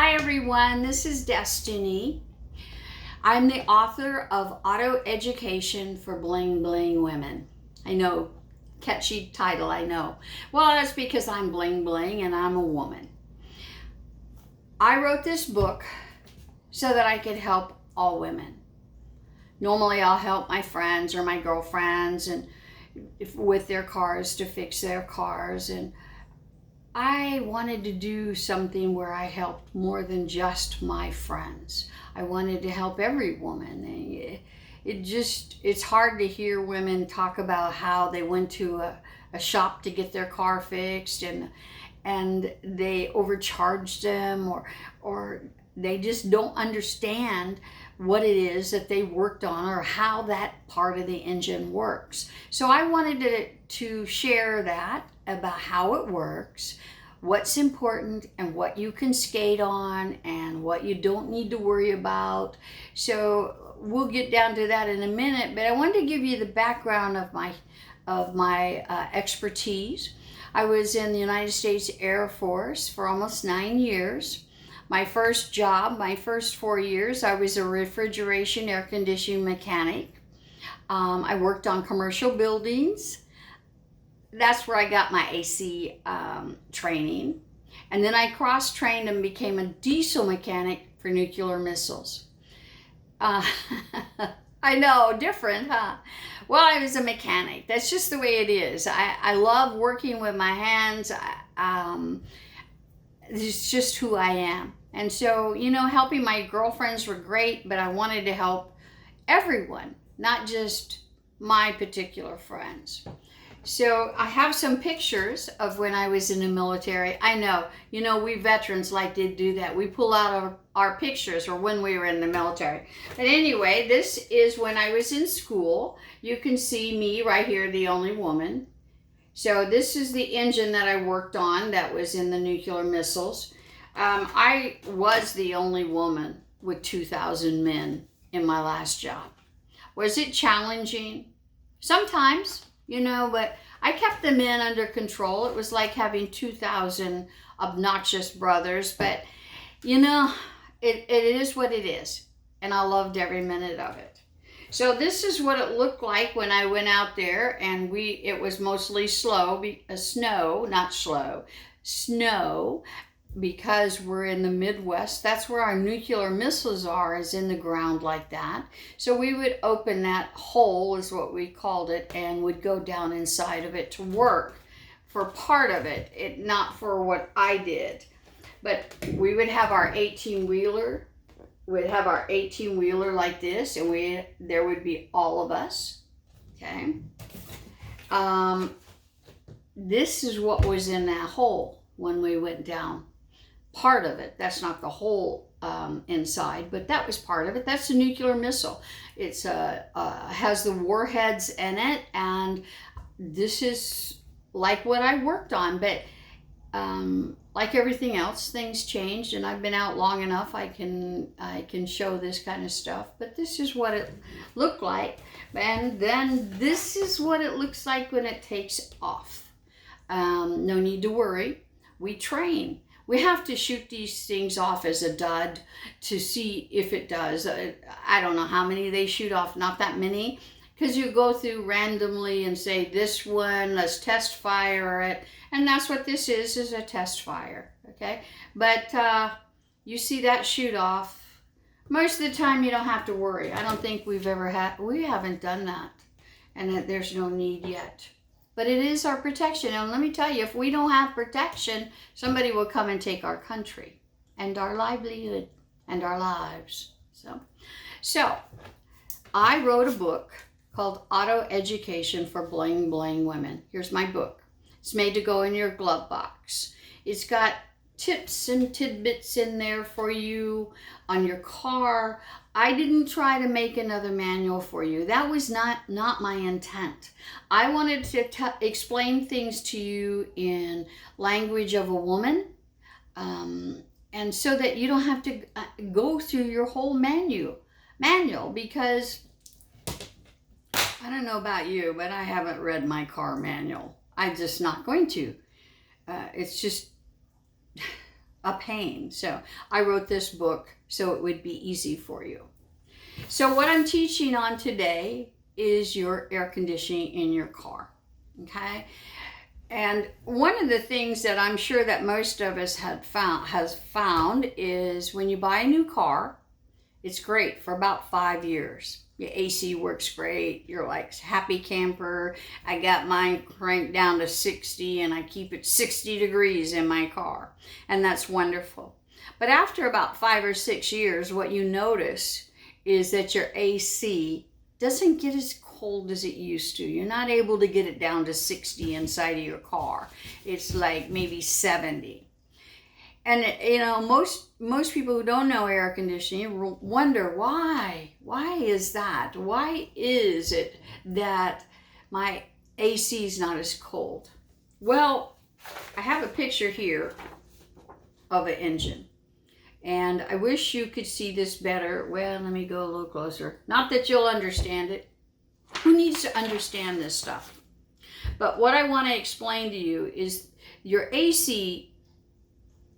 Hi everyone, this is Destiny. I'm the author of Auto Education for Bling Bling Women. I know, catchy title, I know. Well, that's because I'm bling bling and I'm a woman. I wrote this book so that I could help all women. Normally I'll help my friends or my girlfriends and with their cars to fix their cars, and I wanted to do something where I helped more than just my friends. I wanted to help every woman. It's hard to hear women talk about how they went to a shop to get their car fixed and they overcharged them, or they just don't understand what it is that they worked on or how that part of the engine works. So I wanted to share that about how it works, what's important and what you can skate on and what you don't need to worry about. So we'll get down to that in a minute, but I wanted to give you the background of my expertise. I was in the United States Air Force for almost 9 years. My first job, my first 4 years, I was a refrigeration air conditioning mechanic. I worked on commercial buildings. That's where I got my AC training. And then I cross-trained and became a diesel mechanic for nuclear missiles. Uh, I know, different, huh? Well, I was a mechanic. That's just the way it is. I love working with my hands. It's just who I am. And so, helping my girlfriends were great, but I wanted to help everyone, not just my particular friends. So I have some pictures of when I was in the military. I know, we veterans like to do that. We pull out our pictures or when we were in the military. But anyway, this is when I was in school. You can see me right here, the only woman. So this is the engine that I worked on that was in the nuclear missiles. I was the only woman with 2,000 men in my last job. Was it challenging? Sometimes, but I kept the men under control. It was like having 2,000 obnoxious brothers, but it is what it is. And I loved every minute of it. So this is what it looked like when I went out there, and it was mostly snow, because we're in the Midwest. That's where our nuclear missiles are, is in the ground like that. So we would open that hole, is what we called it, and would go down inside of it to work for part of it, not for what I did. But we would have our 18-wheeler. We'd have our 18-wheeler like this, and there would be all of us, okay? This is what was in that hole when we went down. Part of it, that's not the whole inside, but that was part of it. That's a nuclear missile. It's has the warheads in it, and this is like what I worked on, but like everything else, things changed, and I've been out long enough. I can show this kind of stuff, but this is what it looked like, and then this is what it looks like when it takes off. No need to worry. We train. We have to shoot these things off as a dud to see if it does. I don't know how many they shoot off, not that many, because you go through randomly and say, this one, let's test fire it. And that's what this is a test fire, okay? But you see that shoot off. Most of the time you don't have to worry. I don't think we haven't done that, and that there's no need yet. But it is our protection. And let me tell you, if we don't have protection, somebody will come and take our country and our livelihood and our lives. So I wrote a book called Auto Education for Bling Bling Women. Here's my book. It's made to go in your glove box. It's got tips and tidbits in there for you on your car. I didn't try to make another manual for you. That was not my intent. I wanted to explain things to you in language of a woman, and so that you don't have to go through your whole manual, because I don't know about you, but I haven't read my car manual. I'm just not going to. It's just a pain. So I wrote this book so it would be easy for you. So what I'm teaching on today is your air conditioning in your car, okay? And one of the things that I'm sure that most of us has found is when you buy a new car, it's great for about 5 years. Your AC works great. You're like happy camper. I got mine cranked down to 60 and I keep it 60 degrees in my car. And that's wonderful. But after about 5 or 6 years, what you notice is that your AC doesn't get as cold as it used to. You're not able to get it down to 60 inside of your car. It's like maybe 70. And you know, most people who don't know air conditioning wonder why. Why is that? Why is it that my AC is not as cold? Well, I have a picture here of an engine. And I wish you could see this better. Well, let me go a little closer. Not that you'll understand it. Who needs to understand this stuff? But what I want to explain to you is your AC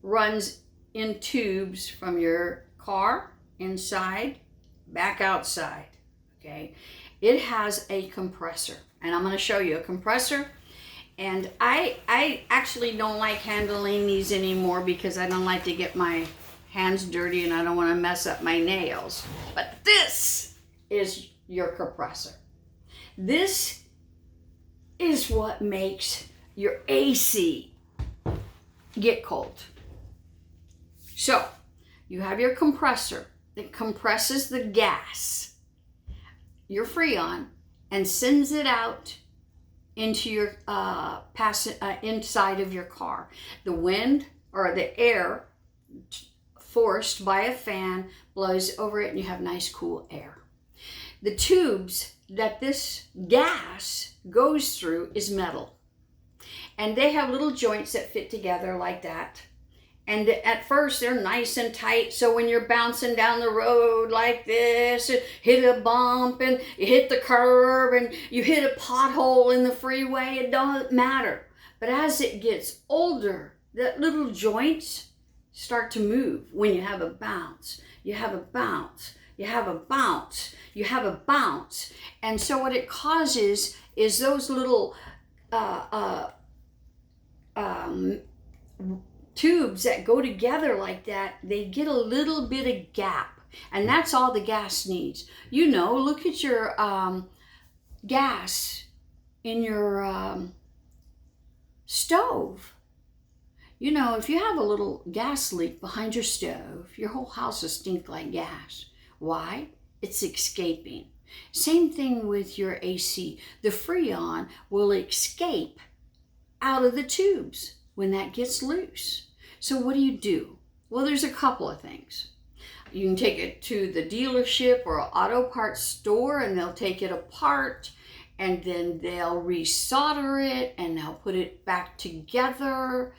runs in tubes from your car inside back outside, okay? It has a compressor, and I'm going to show you a compressor. And I actually don't like handling these anymore because I don't like to get my hands dirty and I don't want to mess up my nails. But this is your compressor. This is what makes your AC get cold. So you have your compressor that compresses the gas, your Freon, and sends it out into your inside of your car. The wind or the air forced by a fan blows over it and you have nice cool air. The tubes that this gas goes through is metal. And they have little joints that fit together like that. And at first they're nice and tight, so when you're bouncing down the road like this, and hit a bump and you hit the curb and you hit a pothole in the freeway, it doesn't matter. But as it gets older, the little joints start to move when you have a bounce. You have a bounce. You have a bounce. You have a bounce. And so what it causes is those little tubes that go together like that, they get a little bit of gap. And that's all the gas needs. You know, look at your gas in your stove. You know, if you have a little gas leak behind your stove, your whole house will stink like gas. Why? It's escaping. Same thing with your AC. The Freon will escape out of the tubes when that gets loose. So what do? Well, there's a couple of things. You can take it to the dealership or an auto parts store and they'll take it apart and then they'll resolder it and they'll put it back together.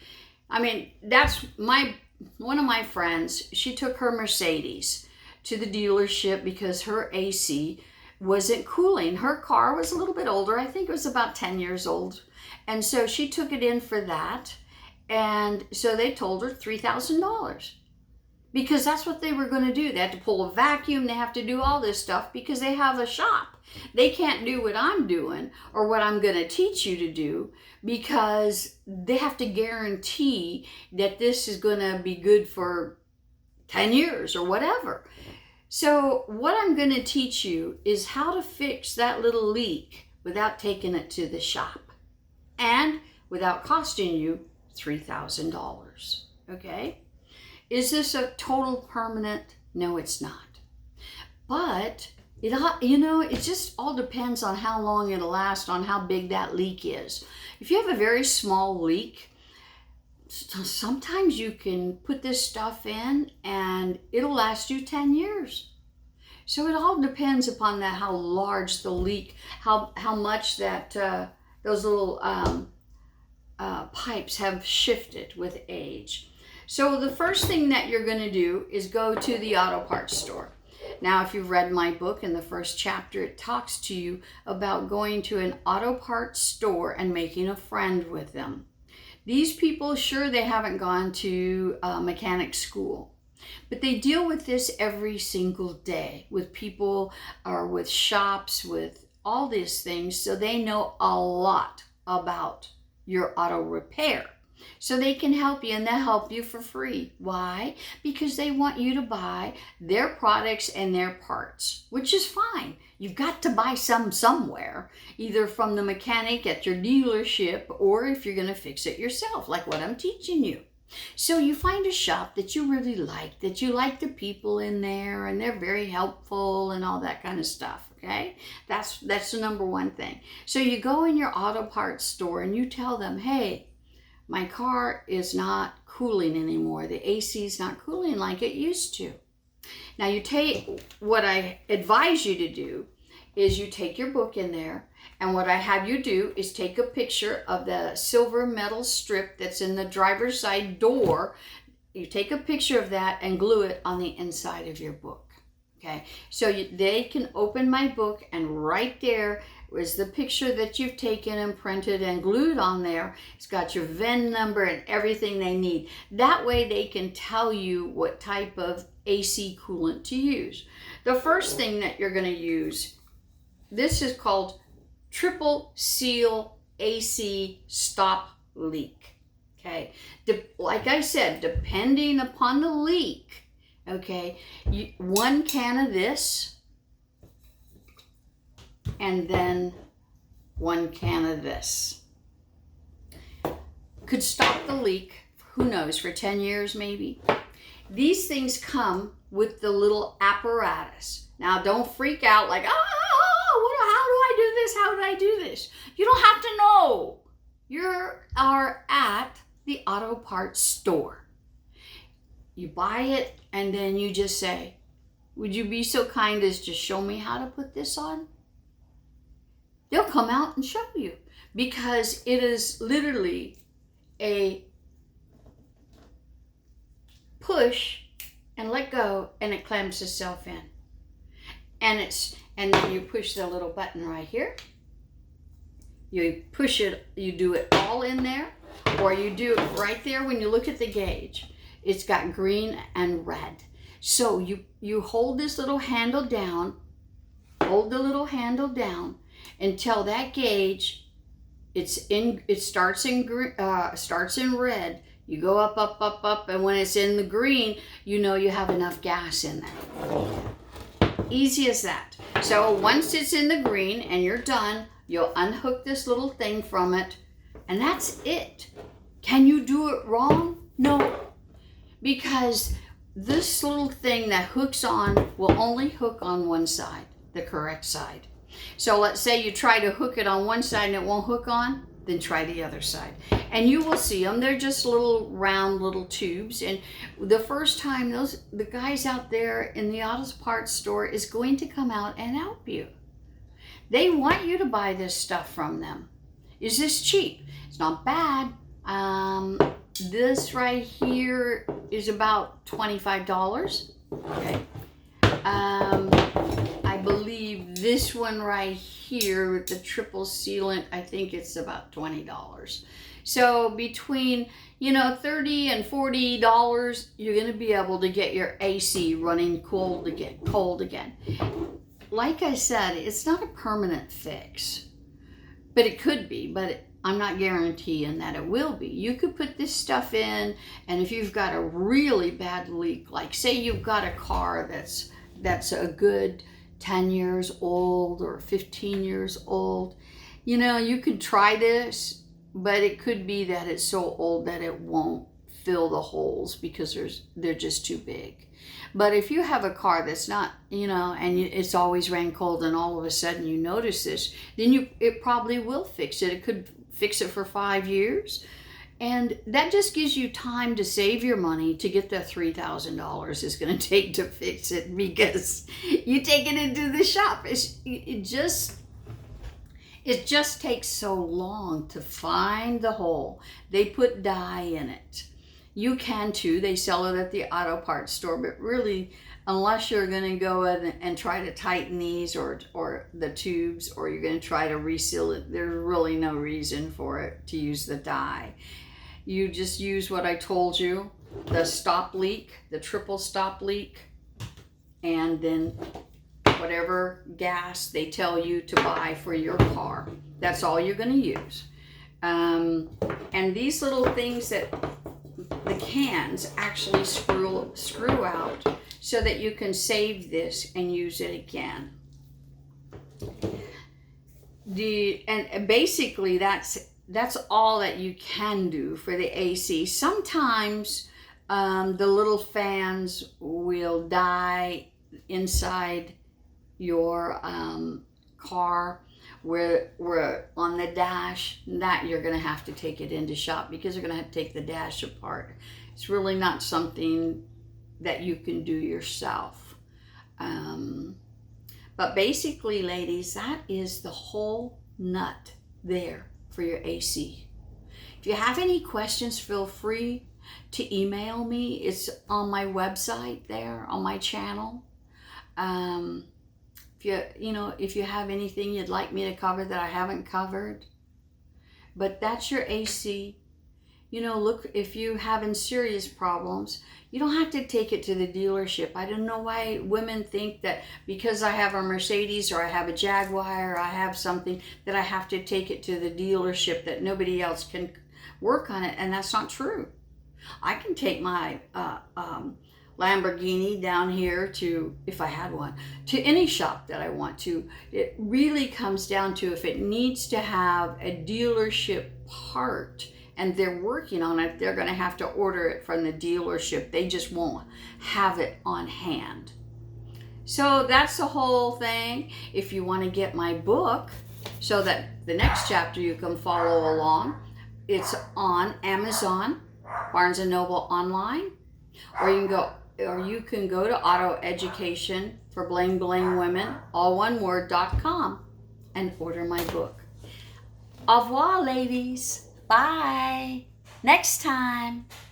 I mean, that's one of my friends, she took her Mercedes to the dealership because her AC wasn't cooling. Her car was a little bit older. I think it was about 10 years old. And so she took it in for that. And so they told her $3,000 because that's what they were going to do. They had to pull a vacuum. They have to do all this stuff because they have a shop. They can't do what I'm doing or what I'm going to teach you to do because they have to guarantee that this is going to be good for 10 years or whatever. So what I'm going to teach you is how to fix that little leak without taking it to the shop and without costing you $3,000. Okay? Is this a total permanent? No, it's not. But it just all depends on how long it'll last, on how big that leak is. If you have a very small leak, sometimes you can put this stuff in and it'll last you 10 years. So it all depends upon that, how large the leak, how much that those little pipes have shifted with age. So the first thing that you're going to do is go to the auto parts store. Now, if you've read my book in the first chapter, it talks to you about going to an auto parts store and making a friend with them. These people, sure, they haven't gone to mechanic school, but they deal with this every single day with people or with shops, with all these things. So they know a lot about your auto repair. So they can help you, and they'll help you for free. Why? Because they want you to buy their products and their parts, which is fine. You've got to buy some somewhere, either from the mechanic at your dealership, or if you're going to fix it yourself, like what I'm teaching you. So you find a shop that you really like, that you like the people in there, and they're very helpful and all that kind of stuff. Okay, that's the number one thing. So you go in your auto parts store and you tell them, hey, my car is not cooling anymore. The AC is not cooling like it used to. Now you take, what I advise you to do is you take your book in there, and what I have you do is take a picture of the silver metal strip that's in the driver's side door. You take a picture of that and glue it on the inside of your book. Okay, so they can open my book, and right there is the picture that you've taken and printed and glued on there. It's got your VIN number and everything they need. That way they can tell you what type of AC coolant to use. The first thing that you're going to use, this is called Triple Seal AC Stop Leak. Okay, like I said, depending upon the leak, okay, 1 can of this, and then 1 can of this could stop the leak, who knows, for 10 years maybe. These things come with the little apparatus. Now don't freak out like, how do I do this? How do I do this? You don't have to know. You are at the auto parts store. You buy it, and then you just say, would you be so kind as to show me how to put this on? They'll come out and show you, because it is literally a push and let go, and it clamps itself in. And then you push the little button right here. You push it, you do it all in there, or you do it right there. When you look at the gauge, it's got green and red. So you hold this little handle down, hold the little handle down until that gauge, it starts in red. You go up, up, up, up, and when it's in the green, you know you have enough gas in there. Easy as that. So once it's in the green and you're done, you'll unhook this little thing from it, and that's it. Can you do it wrong? No, because this little thing that hooks on will only hook on one side, the correct side. So let's say you try to hook it on one side and it won't hook on, then try the other side. And you will see them. They're just little round little tubes. And the first time, the guys out there in the auto parts store is going to come out and help you. They want you to buy this stuff from them. Is this cheap? It's not bad. This right here is about $25. Okay. I believe this one right here with the triple sealant, I think it's about $20. So between, $30 and $40, you're going to be able to get your AC running cold again. Like I said, it's not a permanent fix, but it could be, but I'm not guaranteeing that it will be. You could put this stuff in, and if you've got a really bad leak, like say you've got a car that's a good 10 years old or 15 years old, you could try this, but it could be that it's so old that it won't fill the holes because they're just too big. But if you have a car that's not, and it's always ran cold, and all of a sudden you notice this, then it probably will fix it. It could fix it for 5 years. And that just gives you time to save your money to get the $3,000 it's going to take to fix it, because you take it into the shop. It just takes so long to find the hole. They put dye in it. You can too. They sell it at the auto parts store, but really, unless you're going to go in and try to tighten these or the tubes, or you're going to try to reseal it, there's really no reason for it to use the dye. You just use what I told you, the stop leak, the triple stop leak, and then whatever gas they tell you to buy for your car. That's all you're going to use. And these little things that the cans actually screw out so that you can save this and use it again. And basically that's all that you can do for the AC. Sometimes the little fans will die inside your car where on the dash, that you're going to have to take it into shop because you're going to have to take the dash apart. It's really not something that you can do yourself. But basically, ladies, that is the whole nut there for your AC. If you have any questions, feel free to email me. It's on my website there, on my channel. If you have anything you'd like me to cover that I haven't covered. But that's your AC. Look, if you're having serious problems, you don't have to take it to the dealership. I don't know why women think that because I have a Mercedes or I have a Jaguar or I have something that I have to take it to the dealership, that nobody else can work on it. And that's not true. I can take my Lamborghini down here to, if I had one, to any shop that I want to. It really comes down to if it needs to have a dealership part and they're working on it, they're going to have to order it from the dealership. They just won't have it on hand. So that's the whole thing. If you want to get my book so that the next chapter you can follow along, it's on Amazon, Barnes & Noble online, or you can go to Auto Education for Bling Bling Women, all one word.com, and order my book. Au revoir, ladies. Bye. Next time.